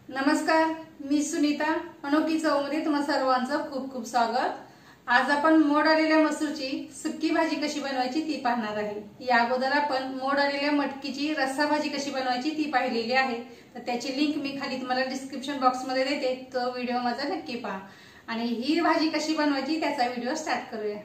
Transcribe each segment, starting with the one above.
नमस्कार, मी सुनीता. अनोखी चव मध्ये तुम्हा सर्वांचं खूप खूप स्वागत. आज आपण मोड आलेल्या मसूरची सुक्की भाजी कशी बनवायची ती पाहणार आहे. या अगोदर आपण मोड आलेल्या मटकीची रस्सा भाजी कशी बनवायची ती पाहिलेली आहे. तर त्याची लिंक मी खाली तुम्हाला डिस्क्रिप्शन बॉक्स मध्ये देते. तो व्हिडिओ माझा नक्की पहा. आणि ही भाजी कशी बनवायची त्याचा व्हिडिओ स्टार्ट करूया.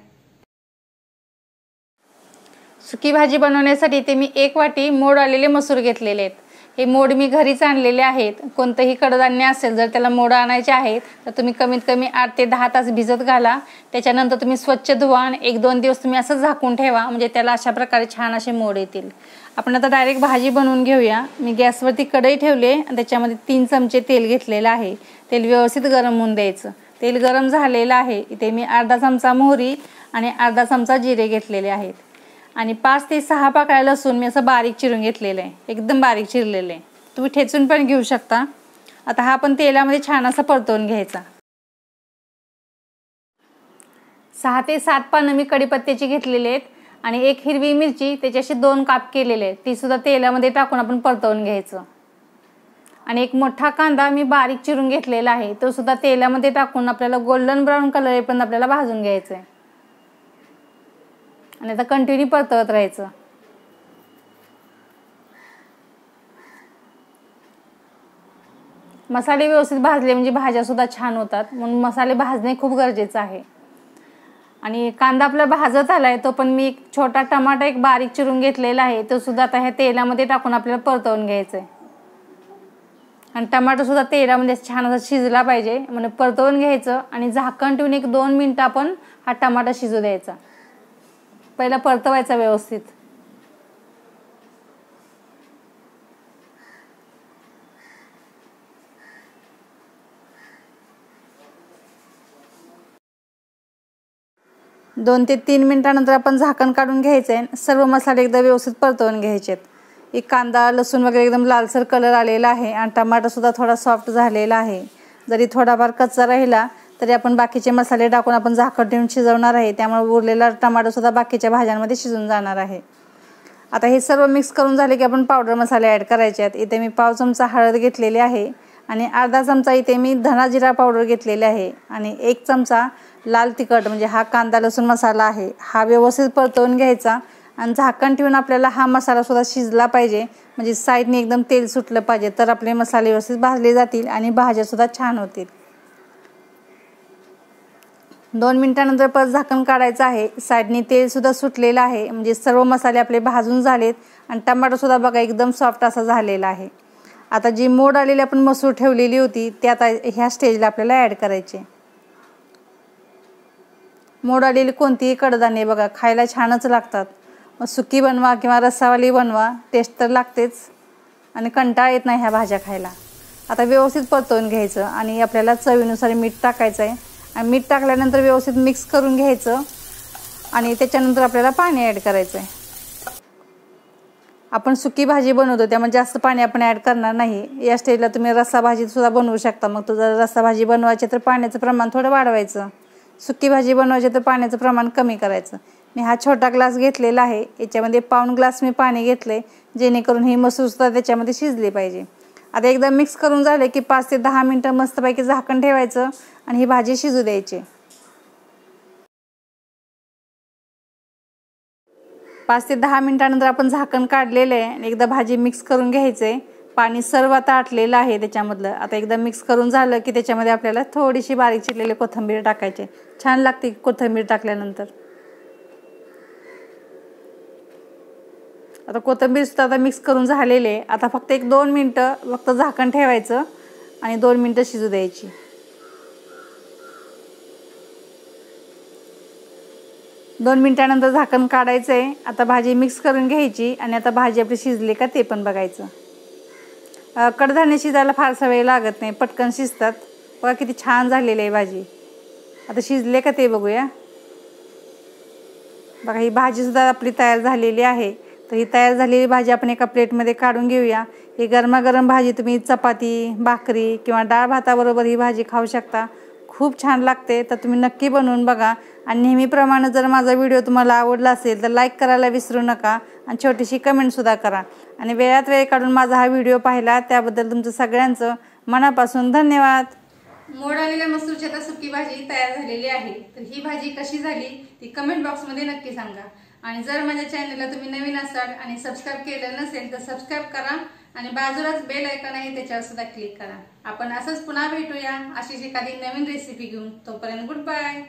सुकी भाजी बनवण्यासाठी ते मी 1 वाटी मोड आलेले मसूर घेतलेले आहेत. हे मोड मी घरीच आणलेले आहेत. कोणतेही कडधान्य असेल जर त्याला मोड आणायचे आहेत तर तुम्ही कमीत कमी 8 ते 10 तास भिजत घाला. त्याच्यानंतर तुम्ही स्वच्छ धुवा आणि 1-2 दिवस तुम्ही असं झाकून ठेवा, म्हणजे त्याला अशा प्रकारे छान असे मोड येतील. आपण आता डायरेक्ट भाजी बनवून घेऊया. मी गॅसवरती कढई ठेवली आणि त्याच्यामध्ये 3 चमचे तेल घेतलेलं आहे. तेल व्यवस्थित गरम होऊन द्यायचं. तेल गरम झालेलं आहे. इथे मी अर्धा चमचा मोहरी आणि अर्धा चमचा जिरे घेतलेले आहेत. आणि 5 ते 6 पाकळ्या लसूण मी असं बारीक चिरून घेतलेलं आहे. एकदम बारीक चिरलेलं आहे. तुम्ही ठेचून पण घेऊ शकता. आता हा पण तेलामध्ये छान असा परतवून घ्यायचा. 6 ते 7 पानं मी कढीपत्त्याची घेतलेले आहेत आणि 1 हिरवी मिरची त्याच्याशी 2 काप केलेले आहेत. ती सुद्धा तेलामध्ये टाकून आपण परतवून घ्यायचं. आणि 1 मोठा कांदा मी बारीक चिरून घेतलेला आहे. तो सुद्धा तेलामध्ये टाकून आपल्याला गोल्डन ब्राऊन कलर येईपर्यंत आपल्याला भाजून घ्यायचं आहे. आणि आता कंटिन्यू परतवत राहायचं. मसाले व्यवस्थित भाजले म्हणजे भाज्या सुद्धा छान होतात, म्हणून मसाले भाजणे खूप गरजेचं आहे. आणि कांदा आपला भाजत आलाय तो पण मी 1 छोटा टमाटा बारीक चिरून घेतलेला आहे. तो सुद्धा आता ह्या तेलामध्ये टाकून आपल्याला परतवून घ्यायचं आहे. आणि टमाटर सुद्धा तेलामध्ये छान असा शिजला पाहिजे म्हणजे परतवून घ्यायचं. आणि झाकण ठेवून 1-2 मिनिटं आपण हा टमाटा शिजू द्यायचा. पहिला परतवायचा व्यवस्थित. दोन ते 3 मिनिटांनंतर आपण झाकण काढून घ्यायचं आहे. सर्व मसाले एकदा व्यवस्थित परतवून घ्यायचे. एक कांदा लसूण वगैरे एकदम लालसर कलर आलेला आहे आणि टमाटर सुद्धा थोडा सॉफ्ट झालेला आहे. जरी थोडाफार कच्चा राहिला तरी आपण बाकीचे मसाले टाकून आपण झाकण ठेवून शिजवणार आहे. त्यामुळे उरलेला टमाटर सुद्धा बाकीच्या भाज्यांमध्ये शिजून जाणार आहे. आता हे सर्व मिक्स करून झाले की आपण पावडर मसाले ॲड करायचे आहेत. इथे मी 1/2 चमचा हळद घेतलेली आहे आणि अर्धा चमचा इथे मी धना जिरा पावडर घेतलेले आहे. आणि 1 चमचा लाल तिखट म्हणजे हा कांदा लसूण मसाला आहे. हा व्यवस्थित परतवून घ्यायचा आणि झाकण ठेवून आपल्याला हा मसाला सुद्धा शिजला पाहिजे, म्हणजे साईडने एकदम तेल सुटलं पाहिजे. तर आपले मसाले व्यवस्थित भाजले जातील आणि भाज्या सुद्धा छान होतील. 2 मिनिटांनंतर परत झाकण काढायचं आहे. साईडने तेल सुद्धा सुटलेलं आहे, म्हणजे सर्व मसाले आपले भाजून झालेत. आणि टमाटर सुद्धा बघा एकदम सॉफ्ट असा झालेला आहे. आता जी मोड आलेली आपण मसूर ठेवलेली होती ते आता ह्या स्टेजला आपल्याला ॲड करायचे. मोड आलेली कोणतीही कडधान्ये बघा खायला छानच लागतात. सुकी बनवा किंवा रस्सावाली बनवा, टेस्ट तर लागतेच आणि कंटाळा येत नाही ह्या भाज्या खायला. आता व्यवस्थित परतवून घ्यायचं आणि आपल्याला चवीनुसार मीठ टाकायचं आहे. आणि मीठ टाकल्यानंतर व्यवस्थित मिक्स करून घ्यायचं आणि त्याच्यानंतर आपल्याला पाणी ॲड करायचं आहे. आपण सुकी भाजी बनवतो त्यामुळे जास्त पाणी आपण ॲड करणार नाही. या स्टेजला तुम्ही रस्सा भाजी सुद्धा बनवू शकता. मग जर रस्सा भाजी बनवायची तर पाण्याचं प्रमाण थोडं वाढवायचं. सुकी भाजी बनवायची तर पाण्याचं प्रमाण कमी करायचं. मी हा छोटा ग्लास घेतलेला आहे. याच्यामध्ये 1/4 ग्लास मी पाणी घेतले, जेणेकरून ही मसूर सुद्धा त्याच्यामध्ये शिजली पाहिजे. आता एकदा मिक्स करून झाले की 5 ते 10 मिनिटं मस्तपैकी झाकण ठेवायचं आणि ही भाजी शिजू द्यायची. 5 ते 10 मिनिटांनंतर आपण झाकण काढलेलं आहे आणि एकदा भाजी मिक्स करून घ्यायचे. पाणी सर्व आता आटलेलं आहे त्याच्यामधलं. आता एकदा मिक्स करून झालं की त्याच्यामध्ये आपल्याला थोडीशी बारीक चिरलेली कोथिंबीर टाकायची. छान लागते कोथिंबीर टाकल्यानंतर. आता कोथिंबीर सुद्धा आता मिक्स करून झालेले आहे. आता फक्त 1-2 मिनिटं फक्त झाकण ठेवायचं आणि 2 मिनिटं शिजू द्यायची. 2 मिनिटांनंतर झाकण काढायचं आहे. आता भाजी मिक्स करून घ्यायची आणि आता भाजी आपली शिजली का ते पण बघायचं. कडधान्य शिजायला फारसा वेळ लागत नाही, पटकन शिजतात. बघा किती छान झालेली आहे भाजी. आता शिजले का ते बघूया. बघा ही भाजी सुद्धा आपली तयार झालेली आहे. तर ही तयार झालेली भाजी आपण एका प्लेटमध्ये काढून घेऊया. ही गरमागरम भाजी तुम्ही चपाती भाकरी किंवा डाळ भाताबरोबर ही भाजी खाऊ शकता. खूप छान लागते. तर तुम्ही नक्की बनवून बघा. आणि नेहमीप्रमाणे जर माझा व्हिडिओ तुम्हाला आवडला असेल तर लाईक करायला विसरू नका आणि छोटीशी कमेंट सुद्धा करा. आणि वेळात वेळ काढून माझा हा व्हिडिओ पाहिला त्याबद्दल तुमचं सगळ्यांचं मनापासून धन्यवाद. मोड आलेल्या मसूरची आता सुकी भाजी तयार झालेली आहे. तर ही भाजी कशी झाली ती कमेंट बॉक्समध्ये नक्की सांगा. आणि जर माझ्या चॅनलला तुम्ही नवीन असाल आणि सबस्क्राईब केलं नसेल तर सबस्क्राईब करा आणि बाजूलाच बेल आयकॉन आहे त्याच्यावर सुद्धा क्लिक करा. आपण असंच पुन्हा भेटूया अशीच एखादी नवीन रेसिपी घेऊन. तोपर्यंत गुड बाय.